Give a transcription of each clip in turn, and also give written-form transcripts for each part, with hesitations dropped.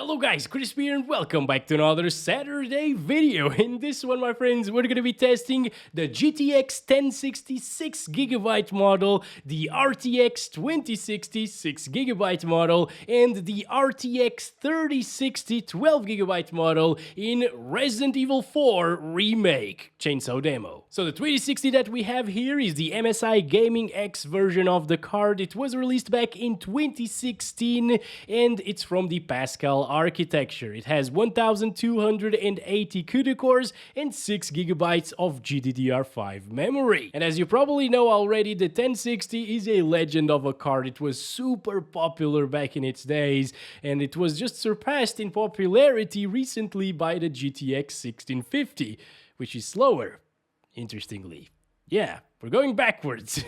Hello guys, Chris here and welcome back to another Saturday video. In this one, my friends, we're gonna be testing the GTX 1060 6GB model, the RTX 2060 6GB model, and the RTX 3060 12GB model in Resident Evil 4 Remake Chainsaw Demo. So the 2060 that we have here is the MSI Gaming X version of the card. It was released back in 2016 and it's from the Pascal architecture. It has 1280 CUDA cores and 6GB of GDDR5 memory. And as you probably know already, the 1060 is a legend of a card. It was super popular back in its days, and it was just surpassed in popularity recently by the GTX 1650, which is slower, interestingly. Yeah, we're going backwards.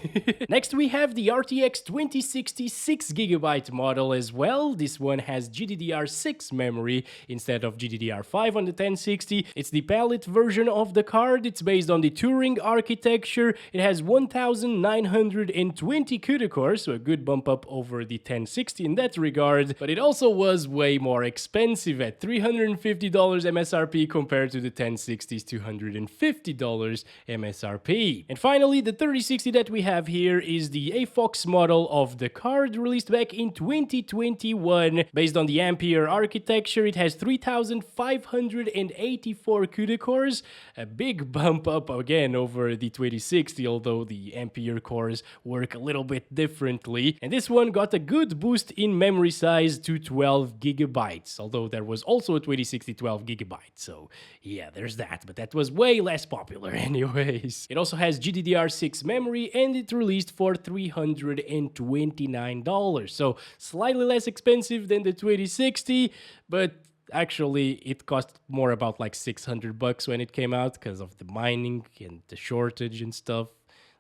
Next we have the RTX 2060 6GB model as well. This one has GDDR6 memory instead of GDDR5 on the 1060. It's the Palit version of the card. It's based on the Turing architecture. It has 1920 CUDA cores, so a good bump up over the 1060 in that regard. But it also was way more expensive at $350 MSRP compared to the 1060's $250 MSRP. And finally, the 3060 that we have here is the Afox model of the card, released back in 2021. Based on the Ampere architecture, it has 3584 CUDA cores, a big bump up again over the 2060, although the Ampere cores work a little bit differently. And this one got a good boost in memory size to 12GB, although there was also a 2060 12GB. So yeah, there's that, but that was way less popular anyways. It also has GDDR6 memory and it released for $329, so slightly less expensive than the 2060, but actually it cost more, about like $600 when it came out because of the mining and the shortage and stuff.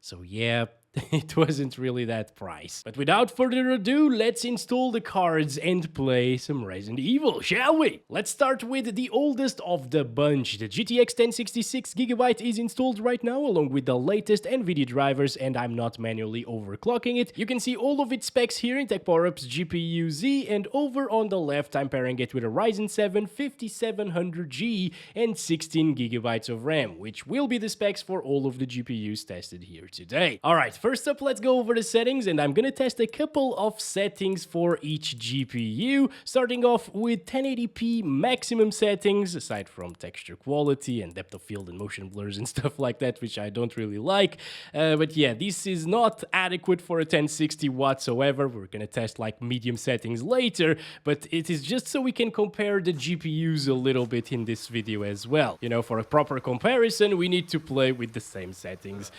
So yeah, it wasn't really that price. But without further ado, let's install the cards and play some Resident Evil, shall we? Let's start with the oldest of the bunch. The GTX 1060 6GB is installed right now along with the latest Nvidia drivers, and I'm not manually overclocking it. You can see all of its specs here in Tech Power-Ups GPU Z, and over on the left I'm pairing it with a Ryzen 7 5700G and 16GB of RAM, which will be the specs for all of the GPUs tested here today. Alright, first up, let's go over the settings, and I'm gonna test a couple of settings for each GPU, starting off with 1080p maximum settings, aside from texture quality and depth of field and motion blurs and stuff like that, which I don't really like. But yeah, this is not adequate for a 1060 whatsoever. We're gonna test like medium settings later, but it is just so we can compare the GPUs a little bit in this video as well. You know, for a proper comparison, we need to play with the same settings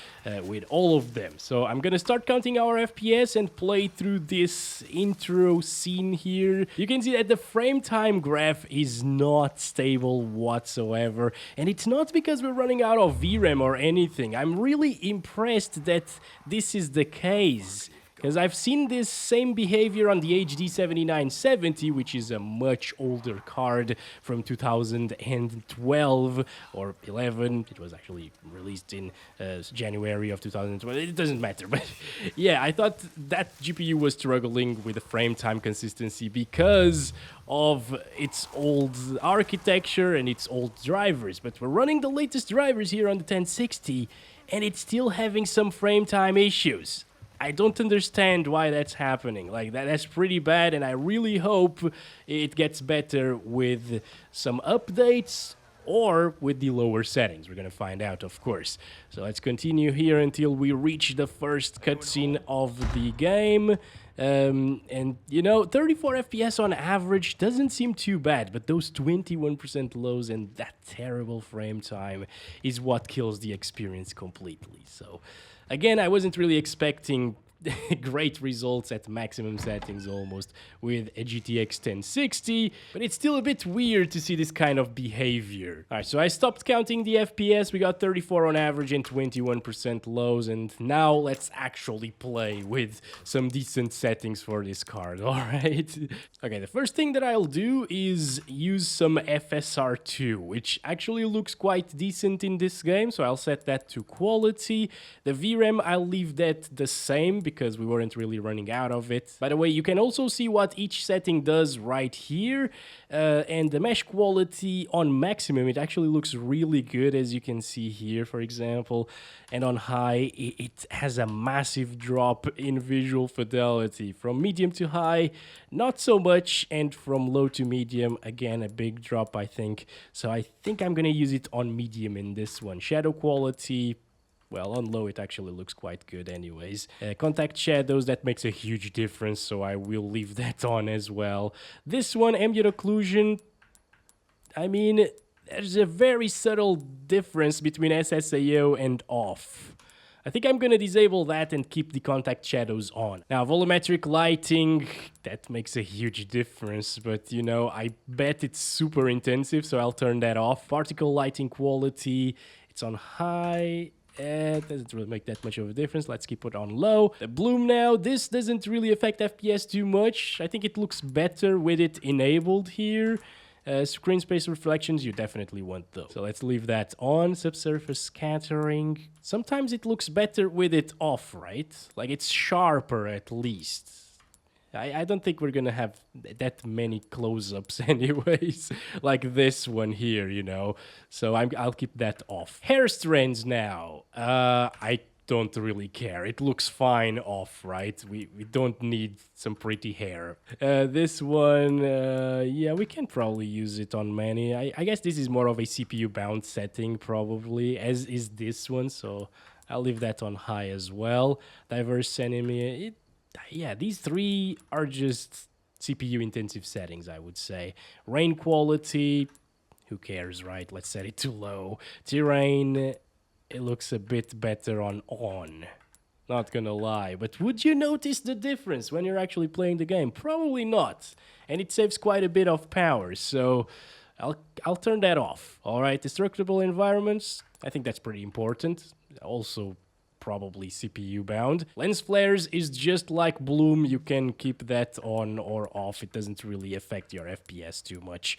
with all of them. So I'm gonna start counting our FPS and play through this intro scene here. You can see that the frame time graph is not stable whatsoever, and it's not because we're running out of VRAM or anything. I'm really impressed that this is the case, because I've seen this same behavior on the HD 7970, which is a much older card from 2012 or 11. It was actually released in January of 2012. It doesn't matter, but yeah, I thought that GPU was struggling with the frame time consistency because of its old architecture and its old drivers. But we're running the latest drivers here on the 1060, and it's still having some frame time issues. I don't understand why that's happening. Like, that's pretty bad, and I really hope it gets better with some updates or with the lower settings. We're gonna find out, of course. So let's continue here until we reach the first cutscene of the game. And you know, 34 FPS on average doesn't seem too bad, but those 21% lows and that terrible frame time is what kills the experience completely. So again, I wasn't really expecting great results at maximum settings almost with a GTX 1060, but it's still a bit weird to see this kind of behavior. Alright, so I stopped counting the FPS. We got 34 on average and 21% lows, and now let's actually play with some decent settings for this card, alright? Okay, the first thing that I'll do is use some FSR2, which actually looks quite decent in this game, so I'll set that to quality. The VRAM, I'll leave that the same because we weren't really running out of it. By the way, you can also see what each setting does right here. And the mesh quality on maximum, it actually looks really good, as you can see here, for example. And on high, it has a massive drop in visual fidelity. From medium to high, not so much, and from low to medium, again, a big drop, I think. So I think I'm gonna use it on medium in this one. Shadow quality, well, on low, it actually looks quite good anyways. Contact shadows, that makes a huge difference, so I will leave that on as well. This one, ambient occlusion, I mean, there's a very subtle difference between SSAO and off. I think I'm gonna disable that and keep the contact shadows on. Now, volumetric lighting, that makes a huge difference, but you know, I bet it's super intensive, so I'll turn that off. Particle lighting quality, it's on high. It doesn't really make that much of a difference. Let's keep it on low. The bloom now, this doesn't really affect FPS too much. I think it looks better with it enabled here. Screen space reflections, you definitely want those. So let's leave that on. Subsurface scattering. Sometimes it looks better with it off, right? Like it's sharper at least. I don't think we're gonna have that many close-ups anyways, like this one here, you know. So I'll keep that off. Hair strands now. I don't really care. It looks fine off, right? We don't need some pretty hair. This one, yeah, we can probably use it on many. I guess this is more of a CPU-bound setting, probably, as is this one. So I'll leave that on high as well. Diverse enemy. Yeah, these three are just CPU-intensive settings, I would say. Rain quality, who cares, right? Let's set it to low. Terrain, it looks a bit better on. Not gonna lie. But would you notice the difference when you're actually playing the game? Probably not. And it saves quite a bit of power, so I'll turn that off. All right, destructible environments, I think that's pretty important. Also, probably CPU bound. Lens flares is just like bloom. You can keep that on or off. It doesn't really affect your FPS too much,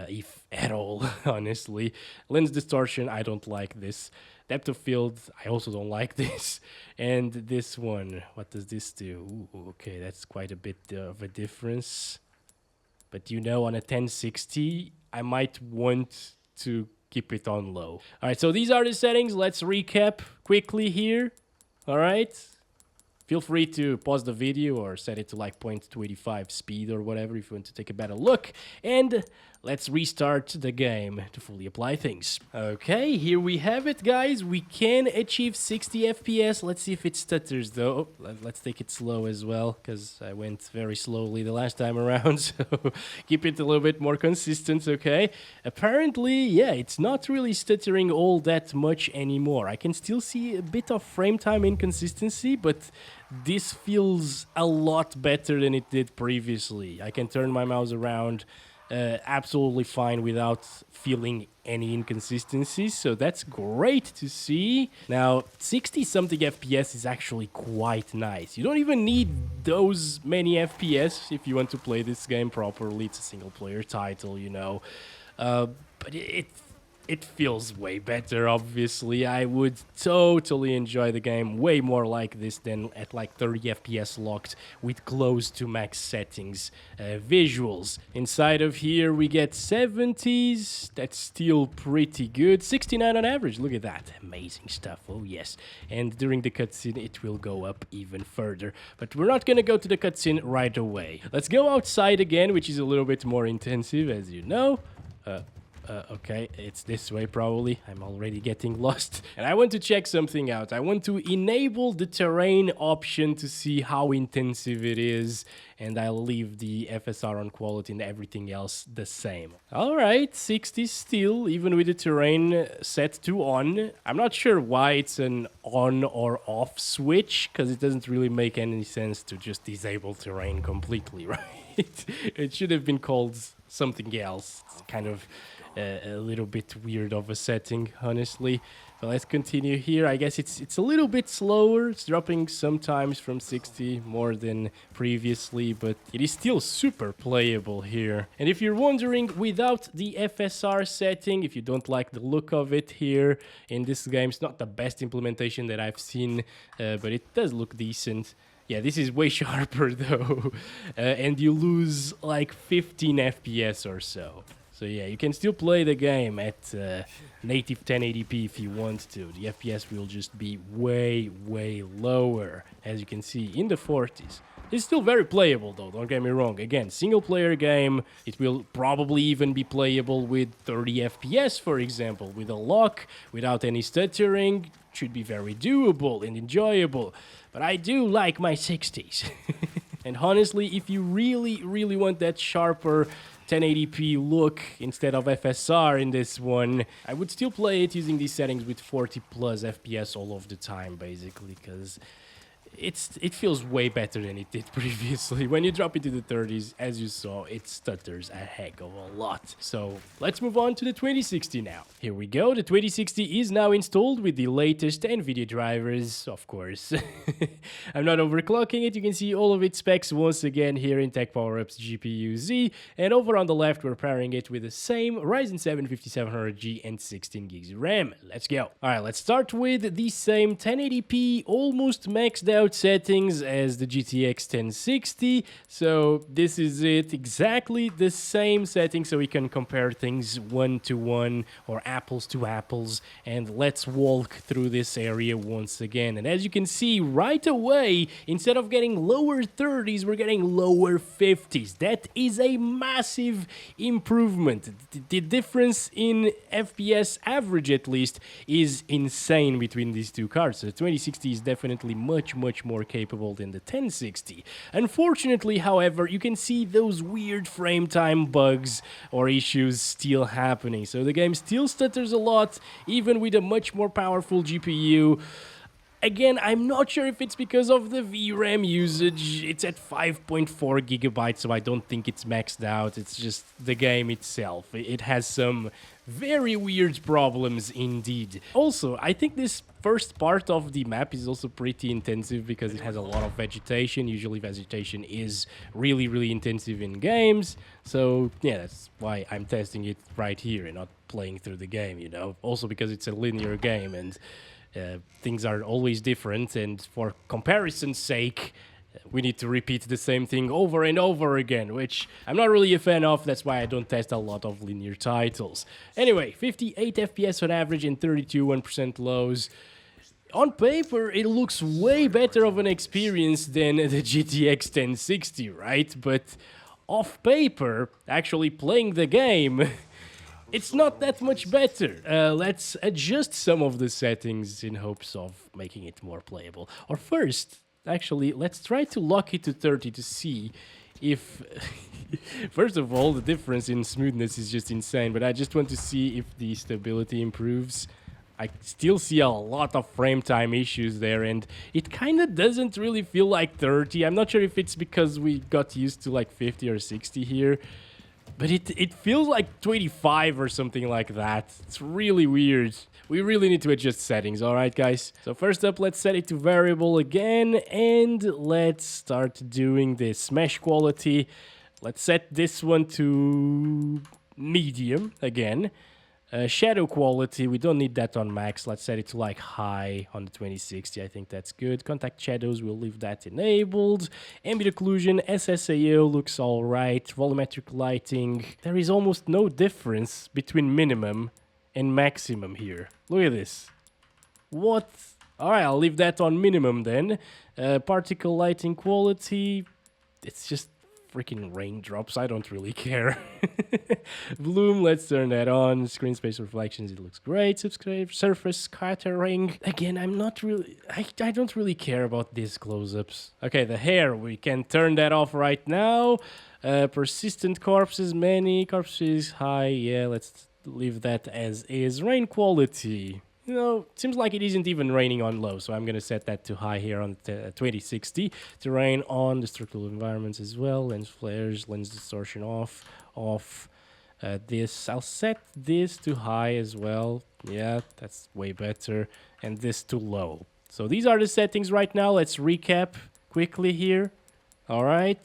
if at all, honestly. Lens distortion, I don't like this. Depth of field, I also don't like this. And this one, what does this do? Ooh, okay, that's quite a bit of a difference. But you know, on a 1060, I might want to keep it on low. All right, so these are the settings. Let's recap quickly here. All right. Feel free to pause the video or set it to like 0.285 speed or whatever if you want to take a better look. And let's restart the game to fully apply things. Okay, here we have it, guys. We can achieve 60 FPS. Let's see if it stutters, though. Let's take it slow as well, because I went very slowly the last time around. So keep it a little bit more consistent, okay? Apparently, yeah, it's not really stuttering all that much anymore. I can still see a bit of frame time inconsistency, but this feels a lot better than it did previously. I can turn my mouse around absolutely fine without feeling any inconsistencies, so that's great to see. Now, 60-something FPS is actually quite nice. You don't even need those many FPS if you want to play this game properly. It's a single-player title, you know. But it feels way better, obviously. I would totally enjoy the game way more like this than at like 30 FPS locked with close to max settings. Visuals. Inside of here we get 70s. That's still pretty good. 69 on average. Look at that. Amazing stuff. Oh, yes. And during the cutscene, it will go up even further. But we're not going to go to the cutscene right away. Let's go outside again, which is a little bit more intensive, as you know. Okay, it's this way probably. I'm already getting lost. And I want to check something out. I want to enable the terrain option to see how intensive it is. And I'll leave the FSR on quality and everything else the same. Alright, 60 still, even with the terrain set to on. I'm not sure why it's an on or off switch, because it doesn't really make any sense to just disable terrain completely, right? It should have been called something else. It's kind of a little bit weird of a setting, honestly. But let's continue here. I guess it's a little bit slower. It's dropping sometimes from 60 more than previously, but it is still super playable here. And if you're wondering, without the FSR setting, if you don't like the look of it here in this game, it's not the best implementation that I've seen, but it does look decent. Yeah, this is way sharper though, and you lose like 15 FPS or so. So yeah, you can still play the game at native 1080p if you want to. The FPS will just be way, way lower, as you can see, in the 40s. It's still very playable though, don't get me wrong. Again, single player game, it will probably even be playable with 30 FPS, for example, with a lock, without any stuttering. Should be very doable and enjoyable. But I do like my 60s. And honestly, if you really, really want that sharper 1080p look instead of FSR in this one, I would still play it using these settings with 40 plus FPS all of the time, basically, because it feels way better than it did previously. When you drop it to the 30s, as you saw, it stutters a heck of a lot. So let's move on to the 2060 now. Here we go. The 2060 is now installed with the latest Nvidia drivers, of course. I'm not overclocking it. You can see all of its specs once again here in Tech Power Up's GPU Z. And over on the left, we're pairing it with the same Ryzen 7 5700G and 16 gigs RAM. Let's go. All right, let's start with the same 1080p, almost maxed out settings as the GTX 1060. So this is it, exactly the same setting, so we can compare things one to one or apples to apples. And let's walk through this area once again. And as you can see right away, instead of getting lower 30s, we're getting lower 50s. That is a massive improvement. The difference in FPS average, at least, is insane between these two cards. So the 2060 is definitely much more capable than the 1060. Unfortunately, however, you can see those weird frame time bugs or issues still happening. So the game still stutters a lot, even with a much more powerful GPU. Again, I'm not sure if it's because of the VRAM usage. It's at 5.4 gigabytes, so I don't think it's maxed out. It's just the game itself. It has some very weird problems indeed. Also, I think this first part of the map is also pretty intensive because it has a lot of vegetation. Usually vegetation is really intensive in games. So yeah, that's why I'm testing it right here and not playing through the game, you know. Also because it's a linear game and things are always different, and for comparison's sake, we need to repeat the same thing over and over again, which I'm not really a fan of. That's why I don't test a lot of linear titles. Anyway, 58 FPS on average and 1% lows. On paper, it looks way better of an experience than the GTX 1060, right? But off paper, actually playing the game, it's not that much better. Let's adjust some of the settings in hopes of making it more playable. Or first, actually, let's try to lock it to 30 to see if... First of all, the difference in smoothness is just insane, but I just want to see if the stability improves. I still see a lot of frame time issues there, and it kind of doesn't really feel like 30. I'm not sure if it's because we got used to like 50 or 60 here. But it feels like 25 or something like that. It's really weird. We really need to adjust settings, alright guys? So first up, let's set it to variable again, and let's start doing this mesh quality. Let's set this one to medium again. Shadow quality, we don't need that on max. Let's set it to like high on the 2060. I think that's good. Contact shadows, we'll leave that enabled. Ambient occlusion, SSAO looks all right. Volumetric lighting, there is almost no difference between minimum and maximum here. Look at this. What? All right, I'll leave that on minimum then. Particle lighting quality, it's just freaking raindrops. I don't really care. Bloom, let's turn that on. Screen space reflections, it looks great. Subscribe, surface scattering. Again, I'm not really... I don't really care about these close-ups. Okay, the hair, we can turn that off right now. Persistent corpses, many corpses, high. Yeah, let's leave that as is. Rain quality. You know, it seems like it isn't even raining on low, so I'm going to set that to high here on 2060. Terrain on, the structural environments as well, lens flares, lens distortion off. This, I'll set this to high as well. Yeah, that's way better. And this to low. So these are the settings right now. Let's recap quickly here. All right.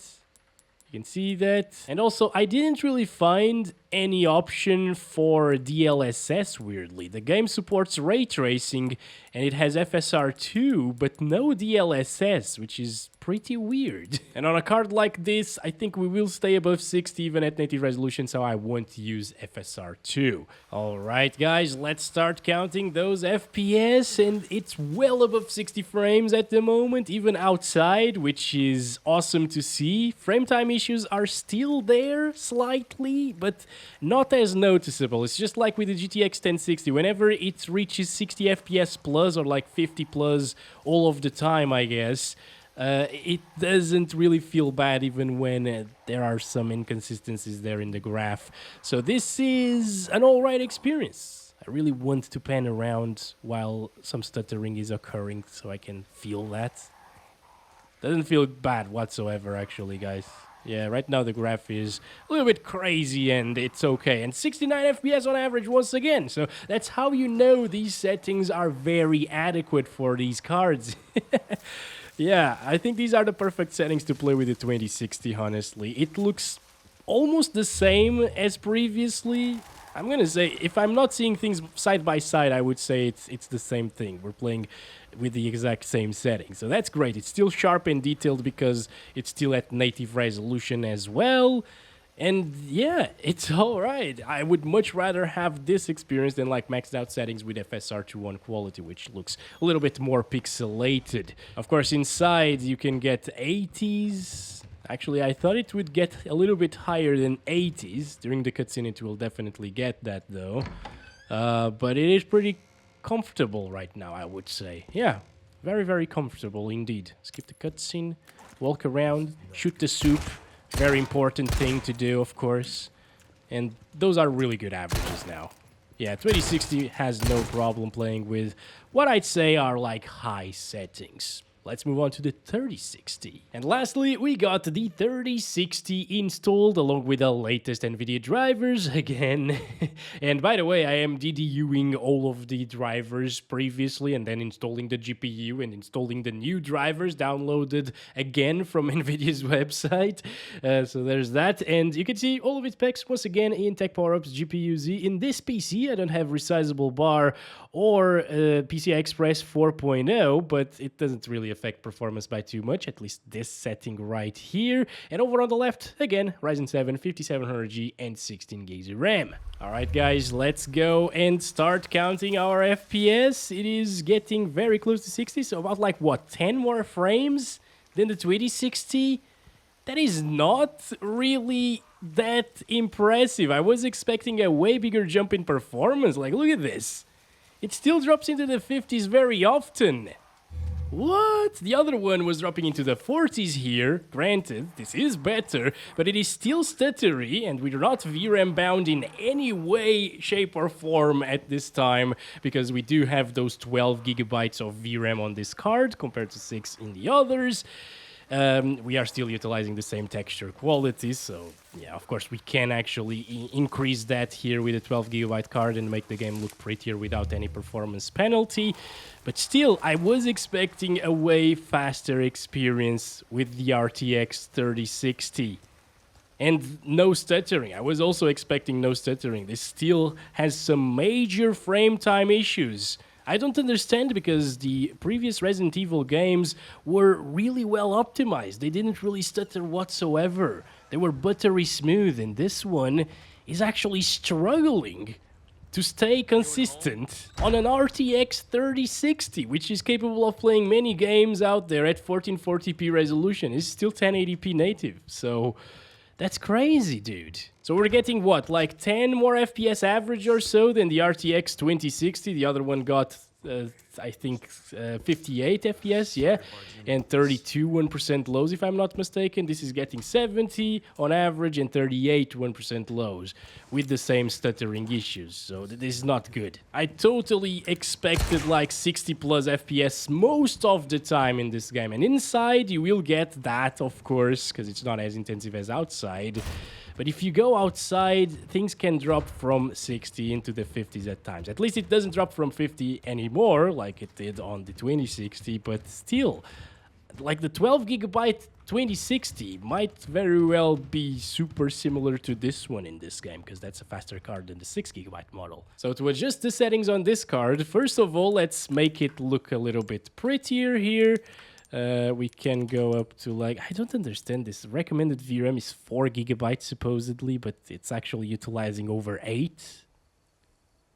You can see that. And also, I didn't really find any option for DLSS, weirdly. The game supports ray tracing and it has FSR2, but no DLSS, which is pretty weird. And on a card like this, I think we will stay above 60 even at native resolution, so I won't use FSR2. Alright guys, let's start counting those FPS, and it's well above 60 frames at the moment, even outside, which is awesome to see. Frame time issues are still there, slightly, but not as noticeable. It's just like with the GTX 1060, whenever it reaches 60 FPS plus, or like 50 plus all of the time, I guess, it doesn't really feel bad even when there are some inconsistencies there in the graph. So this is an alright experience. I really want to pan around while some stuttering is occurring so I can feel that. Doesn't feel bad whatsoever, actually, guys. Yeah, right now the graph is a little bit crazy and it's okay. And 69 FPS on average once again. So that's how you know these settings are very adequate for these cards. Yeah, I think these are the perfect settings to play with the 2060, honestly. It looks almost the same as previously. I'm gonna say, if I'm not seeing things side by side, I would say it's the same thing. We're playing with the exact same settings. So that's great. It's still sharp and detailed because it's still at native resolution as well. And yeah, it's alright. I would much rather have this experience than like maxed out settings with FSR2 on quality, which looks a little bit more pixelated. Of course, inside you can get 80s. Actually, I thought it would get a little bit higher than 80s. During the cutscene, it will definitely get that, though. But it is pretty comfortable right now, I would say. Yeah, very, very comfortable indeed. Skip the cutscene, walk around, shoot the soup. Very important thing to do, of course. And those are really good averages now. Yeah, 2060 has no problem playing with what I'd say are like high settings. Let's move on to the 3060. And lastly, we got the 3060 installed along with the latest Nvidia drivers again. And by the way, I am DDUing all of the drivers previously and then installing the GPU and installing the new drivers downloaded again from Nvidia's website. So there's that. And you can see all of its specs once again in Tech Power-Ups GPU Z. In this PC, I don't have resizable bar or PCI Express 4.0, but it doesn't really affect performance by too much, at least this setting right here. And over on the left, again, Ryzen 7 5700G and 16 gigs of RAM. Alright guys, let's go and start counting our FPS. It is getting very close to 60, so about like, what, 10 more frames than the 2060? That is not really that impressive. I was expecting a way bigger jump in performance. Like, look at this. It still drops into the 50s very often. What? The other one was dropping into the 40s here. Granted, this is better, but it is still stuttery, and we're not VRAM bound in any way, shape, or form at this time, because we do have those 12 gigabytes of VRAM on this card compared to 6 in the others. We are still utilizing the same texture quality, so yeah, of course we can actually increase that here with a 12 gigabyte card and make the game look prettier without any performance penalty. But still, I was expecting a way faster experience with the RTX 3060. And no stuttering. I was also expecting no stuttering. This still has some major frame time issues. I don't understand, because the previous Resident Evil games were really well optimized. They didn't really stutter whatsoever. They were buttery smooth, and this one is actually struggling to stay consistent on an RTX 3060, which is capable of playing many games out there at 1440p resolution. It's still 1080p native, so that's crazy, dude. So we're getting, what, like 10 more FPS average or so than the RTX 2060. The other one got, I think, 58 FPS, yeah, and 32 1% lows, if I'm not mistaken. This is getting 70 on average and 38 1% lows with the same stuttering issues. So this is not good. I totally expected like 60 plus FPS most of the time in this game. And inside, you will get that, of course, because it's not as intensive as outside. But if you go outside, things can drop from 60 into the 50s at times. At least it doesn't drop from 50 anymore, like it did on the 2060, but still, Like the 12 gigabyte 2060 might very well be super similar to this one in this game, because that's a faster card than the 6 gigabyte model. So to adjust the settings on this card, first of all, let's make it look a little bit prettier here. We can go up to, like, I don't understand this. Recommended VRAM is 4 gigabytes supposedly, but it's actually utilizing over 8.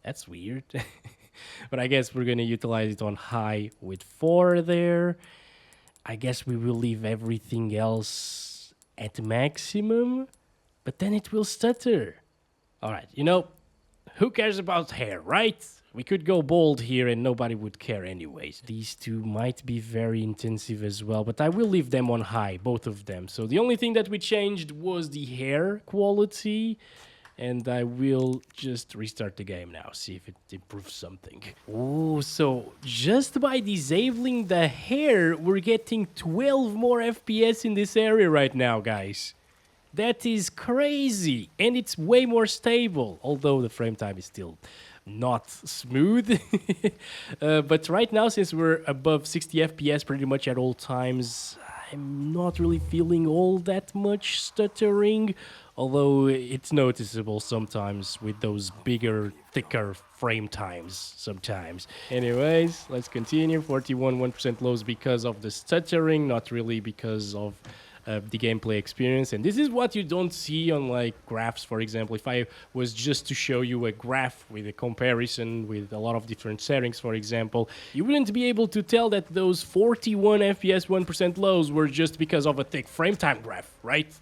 That's weird. But I guess we're going to utilize it on high with 4 there. I guess we will leave everything else at maximum, but then it will stutter. All right, you know, who cares about hair, right? We could go bold here and nobody would care anyways. These two might be very intensive as well, but I will leave them on high, both of them. So the only thing that we changed was the hair quality. And I will just restart the game now, see if it improves something. Oh, so just by disabling the hair, we're getting 12 more FPS in this area right now, guys. That is crazy. And it's way more stable, although the frame time is still not smooth. But right now, since we're above 60 FPS pretty much at all times, I'm not really feeling all that much stuttering, although it's noticeable sometimes with those bigger, thicker frame times sometimes. Anyways, let's continue. 41% lows because of the stuttering, not really because of the gameplay experience. And this is what you don't see on like graphs, for example. If I was just to show you a graph with a comparison with a lot of different settings, for example, you wouldn't be able to tell that those 41 FPS 1% lows were just because of a thick frame time graph, right?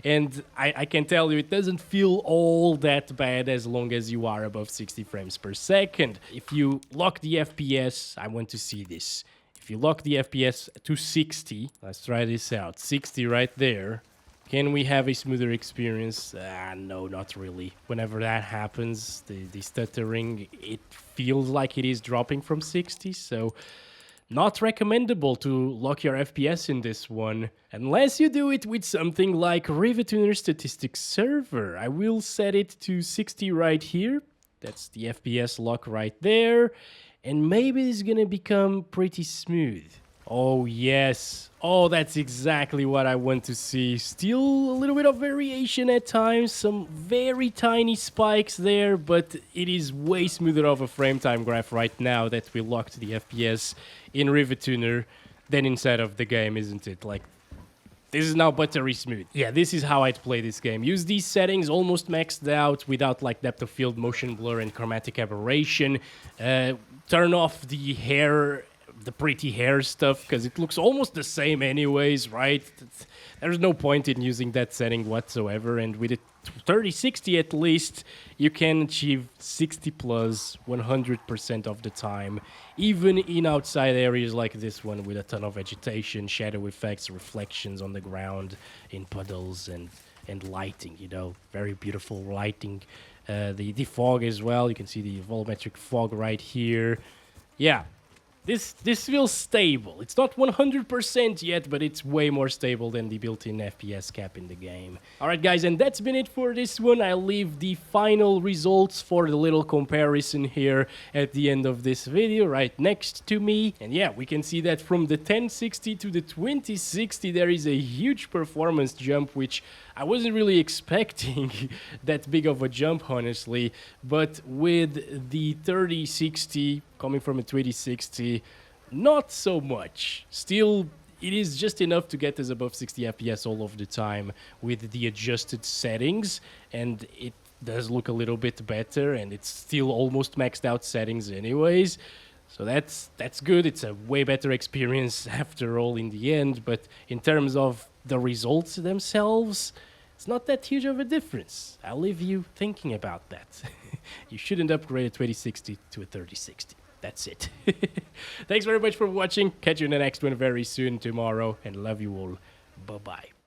And I can tell you it doesn't feel all that bad as long as you are above 60 frames per second. If you lock the FPS, I want to see this. If you lock the FPS to 60, let's try this out. 60 right there. Can we have a smoother experience? No, not really. Whenever that happens, the stuttering, it feels like it is dropping from 60. So not recommendable to lock your FPS in this one, unless you do it with something like RivetTuner Statistics Server. I will set it to 60 right here. That's the FPS lock right there. And maybe it's gonna become pretty smooth. Oh, yes. Oh, that's exactly what I want to see. Still a little bit of variation at times, some very tiny spikes there, but it is way smoother of a frame time graph right now that we locked the FPS in RivetTuner than inside of the game, isn't it? Like, this is now buttery smooth. Yeah, this is how I'd play this game. Use these settings almost maxed out without like depth of field, motion blur, and chromatic aberration. Turn off the hair, the pretty hair stuff, because it looks almost the same anyways, right? There's no point in using that setting whatsoever. And with a 3060 at least, you can achieve 60 plus 100% of the time, even in outside areas like this one with a ton of vegetation, shadow effects, reflections on the ground, in puddles, and lighting, you know, very beautiful lighting. The fog as well, you can see the volumetric fog right here. Yeah. This feels stable. It's not 100% yet, but it's way more stable than the built-in FPS cap in the game. Alright guys, and that's been it for this one. I'll leave the final results for the little comparison here at the end of this video, right next to me. And yeah, we can see that from the 1060 to the 2060, there is a huge performance jump, which I wasn't really expecting that big of a jump, honestly. But with the 3060 coming from a 2060, not so much. Still, it is just enough to get us above 60 FPS all of the time with the adjusted settings, and it does look a little bit better, and it's still almost maxed out settings anyways. So that's good. It's a way better experience after all in the end, but in terms of the results themselves, it's not that huge of a difference. I'll leave you thinking about that. You shouldn't upgrade a 2060 to a 3060. That's it. Thanks very much for watching. Catch you in the next one very soon tomorrow, and love you all. Bye-bye.